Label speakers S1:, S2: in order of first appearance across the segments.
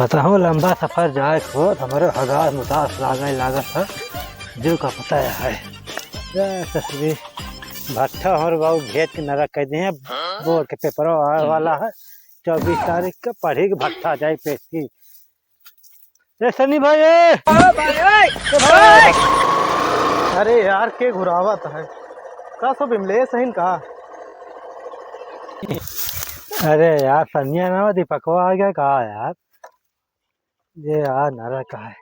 S1: कतहु लंबा सफर जाए को हमारे हजार मुतास लागत है जो का पता है तस्वीर भट्टा हमारे बाबू भेज के न रख दिए बोर्ड के पेपर आने वाला है 24 तारीख का पढ़ी के भट्टा जाए पेशी सनी भाई
S2: अरे यार के घुरावत है का सब इमले सही कहा।
S1: अरे यार सनिया ना दीपकवा आ गया कहा यार ये यार नारा कहा है।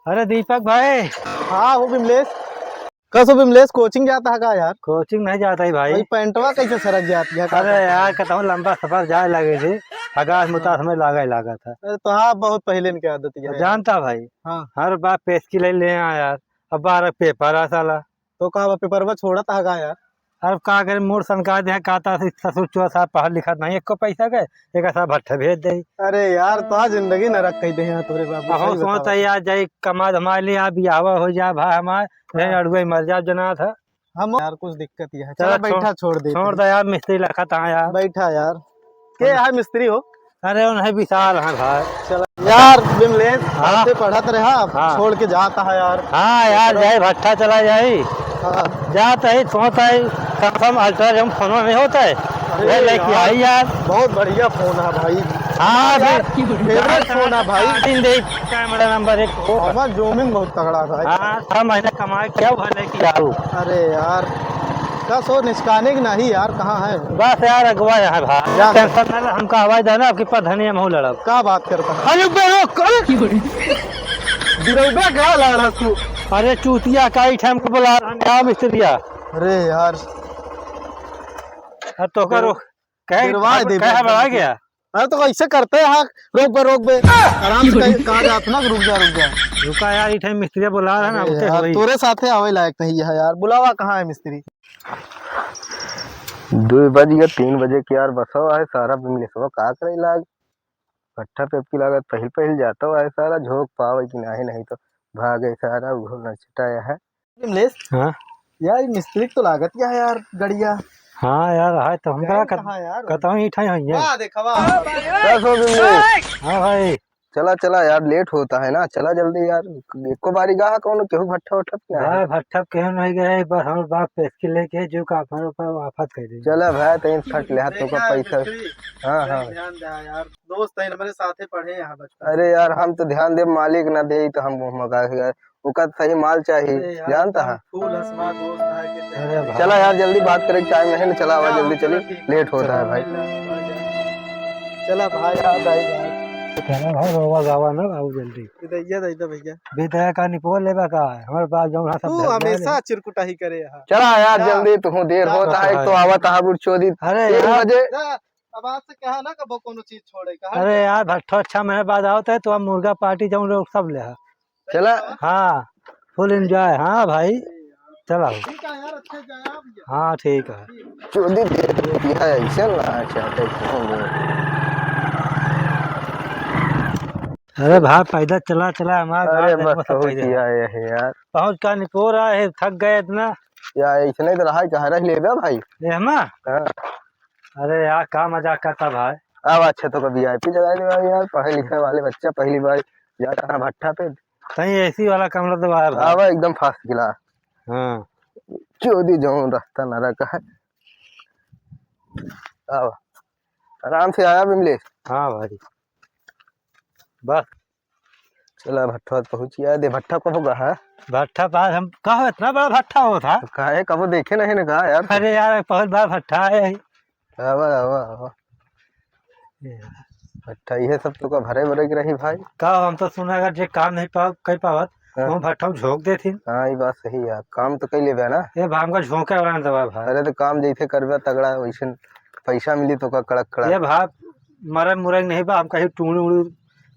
S1: अरे दीपक भाई
S2: हाँ वो बिमलेश का सब बिमलेश कोचिंग जाता है का यार।
S1: कोचिंग नहीं जाता है भाई
S2: पेंटवा कैसे सरक जाती है।
S1: अरे यार कहता लंबा सफर जाए लगे थे आगाज मुतास में लगा था।
S2: अरे तो हाँ बहुत पहले की आदत है
S1: जानता भाई
S2: हाँ
S1: हर बार पेश की ले यार अब 12 पेपर आ साला
S2: तो कहा पेपर छोड़ा था का यार।
S1: अब का करे मोड़ सनका दे कहता ससुर चुआ साहब पढ़ लिखा नहीं एक को पैसा गए एक ऐसा भट्ठा भेज दे।
S2: अरे यार तो जिंदगी न रख कही दे तोरे बाबू
S1: सोचता यार जाई कमाद हमारे लिए आप बियावा हो जा भाई हमारे अड़ुए मर जा जना था
S2: हम यार कुछ दिक्कत है। चलो बैठा छोड़ दे
S1: यार मिस्त्री लखा था यार
S2: बैठा यार के है मिस्त्री हो।
S1: अरे उन्हें विशाल है भाई
S2: चलो यार बिमलेश से पढ़त रहा छोड़ के जाता है यार।
S1: हाँ यार जाए भट्टा चला जाए जाता है सोता है कम अल्ट्रा फोन नहीं होता है लेके आई यार बहुत
S2: बढ़िया फोन है भाई।
S1: हाँ
S2: फेवरेट फोन है भाई
S1: कैमरा नंबर 1
S2: हमारा जूमिंग बहुत तगड़ा था।
S1: हाँ 6 महीने कमाए क्या भले की आऊ।
S2: अरे यार का सो निष्काने की नहीं यार कहाँ है
S1: बस यार अगवा है भाई टेंशन ना हमका आवाज है ना आपकी पधनी हम हो लड़ा
S2: क्या बात करता है। तू
S1: अरे चूतिया का टाइम को बुला रहा मिस्त्रिया।
S2: अरे यार
S1: तो करो कह गया।
S2: अरे तो ऐसे करते हैं हाँ रोक बे आराम से कहा जाता ना रुक जा
S1: रुका यार इठे मिस्त्री बुला रहा ना
S2: तोरे साथे आवे लायक नहीं है यार। बुलावा कहाँ है मिस्त्री
S3: 2 बज गया 3 बजे के यार बसा है सारा बिमलेसवा का करे लाग भट्ठा पे की लागत पहल जाता है सारा झोंक पावे कि नहीं तो भागे सारा वो नचटाया है
S2: बिमलेश।
S1: हाँ
S2: यार मिस्त्री तो लागत क्या है यार गड़िया।
S1: हाँ यार है तो हम कहता हूँ इठा ही है
S2: देखवा।
S1: हाँ भाई
S3: चला यार लेट होता है ना चला जल्दी यार एको बारी गा कौन केहू भट्ठा
S1: भट्ठा केहू नहीं गए बस हम बाप पेश लेके जो का आफत कर दे
S3: चला भाई तइन फट ले तो का पैसा। हाँ
S2: ध्यान दे यार दोस्त है हमारे साथे पढ़े यहाँ बचपन।
S3: अरे यार हम तो ध्यान दे मालिक ना दे तो हम मगा उसका सही माल चाहिए जानता है। चला यार जल्दी बात करे टाइम नहीं ना चला आवा जल्दी चली लेट होता है भाई।
S2: चला भाई याद आई
S1: भाई रोवा गावा ना बाबू जल्दी
S2: भैया
S1: विधायक का निपोल लेबा का हमारे पास जो
S2: तू हमेशा चिरकुटा ही करे यहाँ।
S3: चला यार जल्दी तू देर होता है तो आवत है चोरी।
S1: अरे
S3: 3 बजे
S2: आवाज से कहा ना कबो कोनो चीज छोड़े का।
S1: अरे यार भट्ठा 6 महीने बाद आता है तो हम मुर्गा पार्टी जाऊँ लोग सब ले
S3: चला
S1: हाँ फुल एंजॉय। हाँ भाई चला
S2: यार अच्छे जाया।
S1: हाँ ठीक है
S3: चोरी ऐसे ना
S1: अरे भाई पैदल चला हमारा
S3: अरे बस किया है यार
S1: पहुँच का निपोर रहा है थक गए इतना
S3: यार इसने तो रहा कहा रह ले भाई
S1: ये हम। अरे यार क्या मजाक करता भाई।
S3: अब अच्छा तो कभी VIP जगह दे भाई यार पढ़े लिखे वाले बच्चा पहली बार जाता है भट्ठा पे
S1: कहीं एसी वाला कमरा तो
S3: आवा एकदम फास्ट गिला।
S1: हाँ
S3: चोदी जाऊं रास्ता न रखा है आवा आराम से आया बिमलेश।
S1: हाँ भाई बस
S3: चला भट्ठा पहुंच गया दे भट्ठा कब होगा है
S1: भट्ठा पास हम कहा इतना बड़ा भट्ठा हो था
S3: कहा कब देखे नहीं ना कहा यार।
S1: अरे यार बहुत बार भट्ठा है
S3: आवा भट्ठा ये सब तो का भरे भरे की रही भाई
S1: का हम तो सुना अगर जे काम नहीं कर पावत वो भट्ठा झोंक देती।
S3: हाँ ये बात सही है काम तो कई लेबे ना
S1: ये भाम का झोंके वाला दवा भाई।
S3: अरे तो काम जैसे करबे तगड़ा वैसे पैसा मिली तो का कड़क
S1: ये भाई मरन मुरन नहीं बा हम कहीं टूण उड़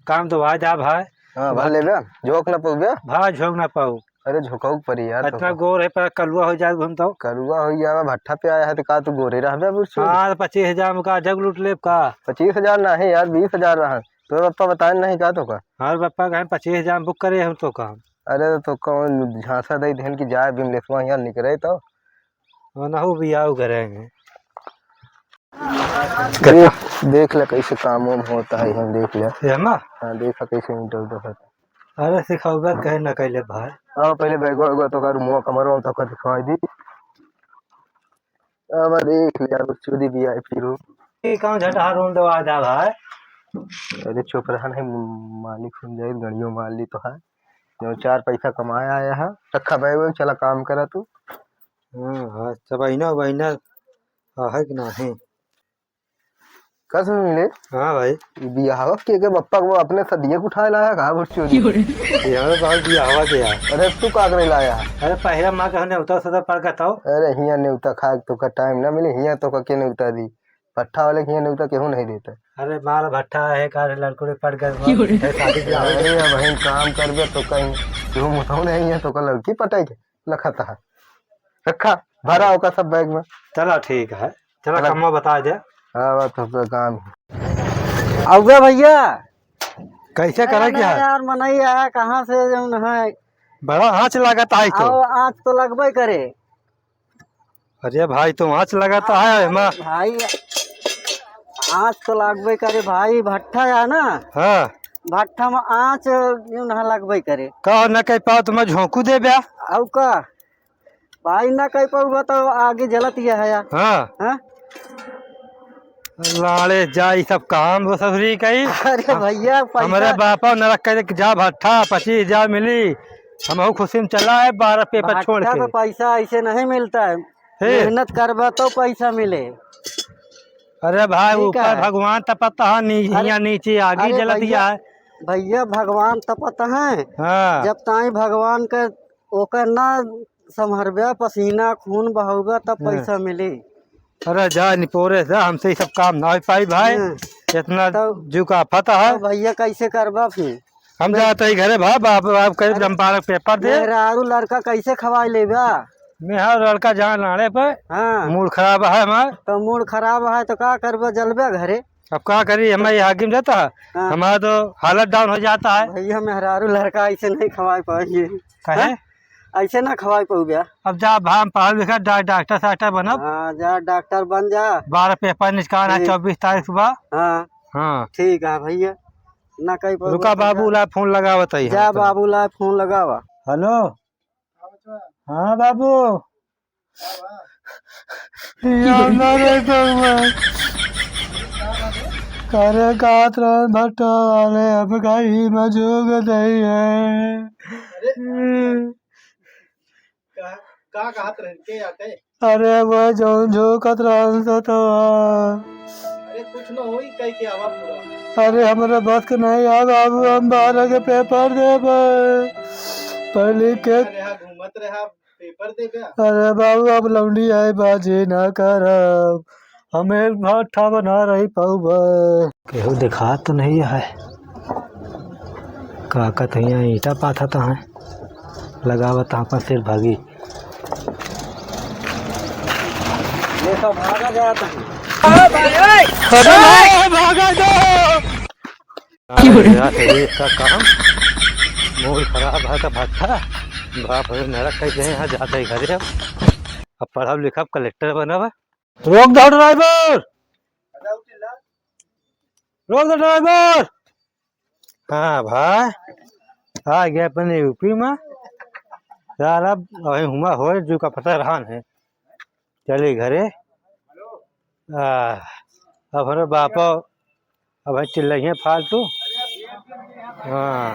S1: काम तो आ जा भाई।
S3: हाँ भर लेबे झोंक ना पाऊ
S1: भाई झोंक ना पाऊ।
S3: अरे झोंकाऊ पड़ी यार
S1: इतना गोर है पर कलुआ हो जाए हम तो
S3: करुआ हो जाए भट्ठा पे आया है तो का तू गोरे रहबे बुढ़।
S1: हाँ 25,000 का जग लूट ले का
S3: 25,000 नहीं यार 20,000 रहा तो पापा बताए नहीं का तो का।
S1: हाँ पापा कहे 25,000 बुक करे हम तो काम।
S3: अरे तो कौन झांसा दे देन की जाए बिमलेशवा यहाँ निकले तो
S1: ना हो बियाह करेंगे।
S3: देख ले कैसे काम वाम होता है, हम देख ले।
S1: एमा
S3: हाँ देखा कैसे ईंट उधर है।
S1: अरे सिखौबे कहे न कैले भाई।
S3: हाँ पहले बैगो बैगो तो कर मुँह कमर तो कर दिखवाई दी। अब देख ले यार चूड़ी भी आई फिर।
S1: ये कौन झटहा रूम दवा जा भाई।
S3: अरे चुप रहा नहीं, मालिक सुन जाए गड़ियों मार ली तो है। जो 4 पैसा कमाया आया है, रखा बैग वैग चला काम करा तू।
S1: हाँ सब बहिना बहिना है कि नहीं।
S3: कस में मिले
S1: हाँ भाई
S3: बियाह के बप्पा को अपने सदिये को उठाए लाया कहा बुढ़ चोरी।
S1: ये हमें बहुत दिया हवा दिया।
S3: अरे तू का करे लाया।
S1: अरे पहले माँ कहने उतर सदर पड़ गया था।
S3: अरे हिया नेवता खा तो का टाइम ना मिले, हिया तो का के नेवता दी। पट्ठा वाले हिया नेवता केहू नहीं देता।
S1: अरे माल भट्टा है कार लड़कों पड़ गए शादी ब्याह हो गई।
S3: अरे बहन काम करबे तो कहीं केहू मुताऊ नहीं है तो का लड़की पटाई के लखता है। रखा भरा होगा सब बैग में।
S1: चलो ठीक है, चलो कम्मा बता दे।
S3: हाँ बात तो काम
S2: आउगा भैया
S1: कैसे करे क्या है?
S2: यार मनई आया कहाँ से जौन है।
S1: बड़ा आँच लगाता है तो।
S2: आओ आज तो लगबे करे।
S1: अरे भाई तो आँच लगाता है माँ।
S2: भाई आँच तो लगबे करे भाई, भट्ठा है ना।
S1: हाँ
S2: भट्ठा में आँच जौन है लगबे करे।
S1: कहो न कह पाओ तुम्हें झोंकू दे ब्या।
S2: आउ का भाई ना कह पाऊगा तो आगे जलत ये है यार।
S1: हाँ
S2: हाँ?
S1: लाड़े जा ये सब काम वो ससुरी कही।
S2: अरे भैया
S1: हमारे बापा नरक कह जा भट्ठा 25,000 मिली। हम खुशी में चला है 12 पेपर छोड़
S2: भट्ठा
S1: के।
S2: पे पैसा ऐसे नहीं मिलता है, मेहनत करबा तो पैसा मिले।
S1: अरे भाई
S2: ठीक
S1: ऊपर
S2: है।
S1: भगवान तपता है नीचे आगे
S2: अरे
S1: जलत
S2: भैया,
S1: है।
S2: भैया भगवान तपत है।
S1: हाँ
S2: जब ताई भगवान के ओकर ना संभरबा पसीना खून बहबा तब पैसा मिली।
S1: अरे जा निपोरे से हमसे ये सब काम ना हो पाई भाई। इतना जू का फता है।
S2: तो भैया कैसे करबा फिर?
S1: हम जाते ही घरे भाई बाप बाप कर चंपारण पेपर दे।
S2: मेहरारू लड़का कैसे खवाई लेबा?
S1: मेरा लड़का जहाँ लाने पे
S2: हाँ
S1: मूड खराब है हमार।
S2: तो मूड खराब है तो का करबा, जलबे घरे।
S1: अब क्या करी हमारे हाकिम जाता है।
S2: हाँ।
S1: हमारा तो हालत डाउन हो जाता है।
S2: भैया मेहरारू लड़का ऐसे नहीं खवाई पाएंगे।
S1: कहे
S2: ऐसे ना खवाई पाऊबा।
S1: अब जा भाई पढ़ा लिखा डॉक्टर साक्टर बनब।
S2: हाँ जा डॉक्टर बन जा।
S1: 12 पेपर निकाल है 24 तारीख सुबह।
S2: हाँ
S1: हाँ
S2: ठीक है भैया ना कहीं पर।
S1: रुका बाबू ला फोन लगावत है।
S2: जा बाबू ला फोन लगावा।
S1: हेलो हाँ बाबू करे कात भट्टा वाले अब गाड़ी में जोग दई है।
S2: का कहत रह के आते?
S1: अरे वो जो कत तो
S2: अरे कुछ न होई कह के आवा पूरा।
S1: अरे हमारे बस के नहीं आ बाबू, हम 12 के पेपर देबे पहले के।
S2: घूमत रहा पेपर देबे।
S1: अरे बाबू अब लौंडी आई बाजी ना करब, हमें भट्ठा बना रही पाऊबा। केहू दिखा तो नहीं है। काका तो यहाँ ईटा पाथा तो है लगावत पर सिर भागी।
S2: ये सब भागा जाता है।
S1: भागा दो इसका काम। मूड खराब है तो भट्ठा बाप नरक कैसे यहाँ जाते ही घरे। अब पढ़ब लिखब कलेक्टर बनब। रोक दो ड्राइवर, रोक दो ड्राइवर। हाँ भाई आ गया अपने यूपी में। यार अब हुआ हो जो का पता रहा है। चले घरे। अब हमारे बापा अब चिल्लाइए फालतू। हाँ